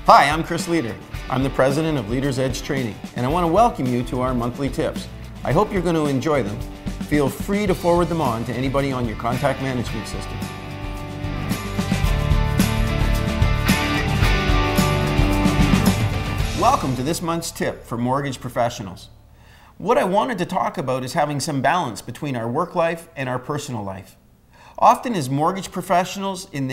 Hi, I'm Chris Leader. I'm the president of Leaders Edge Training, and I want to welcome you to our monthly tips. I hope you're going to enjoy them. Feel free to forward them on to anybody on your contact management system. Welcome to this month's tip for mortgage professionals. What I wanted to talk about is having some balance between our work life and our personal life. Often as mortgage professionals, in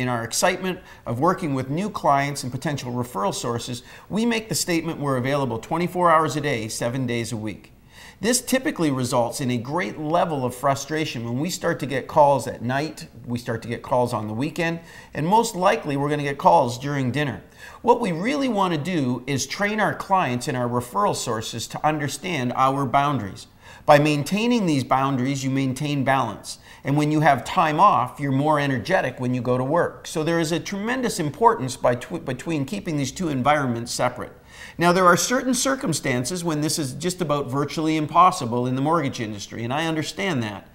our excitement of working with new clients and potential referral sources, we make the statement we're available 24 hours a day, 7 days a week. This typically results in a great level of frustration when we start to get calls at night, we start to get calls on the weekend, and most likely we're going to get calls during dinner. What we really want to do is train our clients and our referral sources to understand our boundaries. By maintaining these boundaries, you maintain balance. And when you have time off, you're more energetic when you go to work. So there is a tremendous importance between keeping these two environments separate. Now, there are certain circumstances when this is just about virtually impossible in the mortgage industry, and I understand that.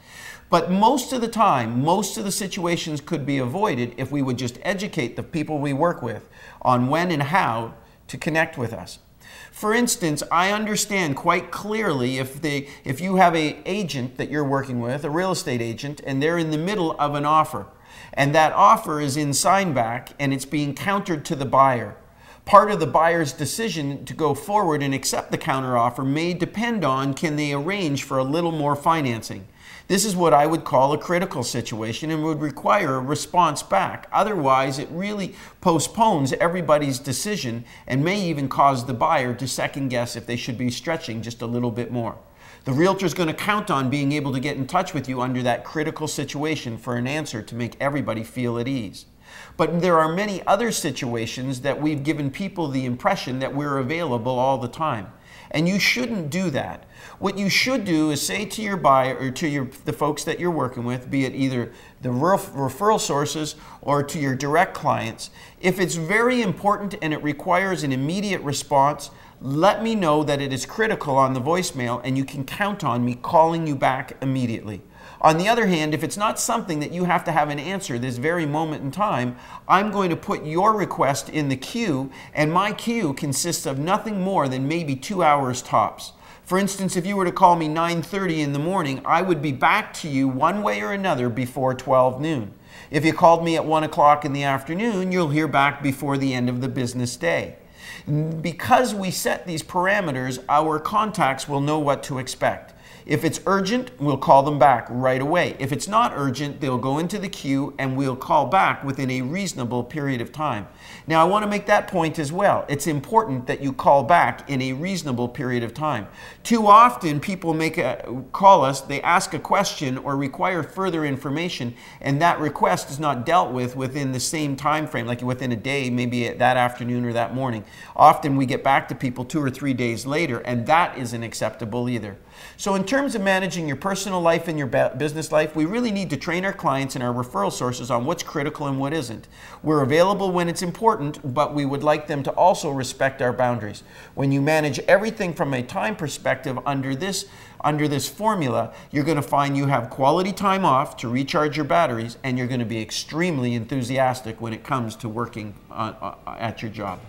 But most of the time, most of the situations could be avoided if we would just educate the people we work with on when and how to connect with us. For instance, I understand quite clearly if you have an agent that you're working with, a real estate agent, and they're in the middle of an offer, and that offer is in sign back and it's being countered to the buyer. Part of the buyer's decision to go forward and accept the counteroffer may depend on can they arrange for a little more financing. This is what I would call a critical situation and would require a response back. Otherwise, it really postpones everybody's decision and may even cause the buyer to second guess if they should be stretching just a little bit more. The realtor is going to count on being able to get in touch with you under that critical situation for an answer to make everybody feel at ease. But there are many other situations that we've given people the impression that we're available all the time. And you shouldn't do that. What you should do is say to your buyer or to the folks that you're working with, be it either the referral sources or to your direct clients, if it's very important and it requires an immediate response, let me know that it is critical on the voicemail and you can count on me calling you back immediately. On the other hand, if it's not something that you have to have an answer this very moment in time, I'm going to put your request in the queue, and my queue consists of nothing more than maybe 2 hours tops. For instance, if you were to call me 9:30 in the morning, I would be back to you one way or another before 12 noon. If you called me at 1 o'clock in the afternoon, you'll hear back before the end of the business day. Because we set these parameters, our contacts will know what to expect. If it's urgent, we'll call them back right away. If it's not urgent, they'll go into the queue and we'll call back within a reasonable period of time. Now, I want to make that point as well. It's important that you call back in a reasonable period of time. Too often, people call us, they ask a question or require further information, and that request is not dealt with within the same time frame, like within a day, maybe that afternoon or that morning. Often, we get back to people 2 or 3 days later, and that isn't acceptable either. So in terms of managing your personal life and your business life, we really need to train our clients and our referral sources on what's critical and what isn't. We're available when it's important, but we would like them to also respect our boundaries. When you manage everything from a time perspective under this formula, you're going to find you have quality time off to recharge your batteries, and you're going to be extremely enthusiastic when it comes to working at your job.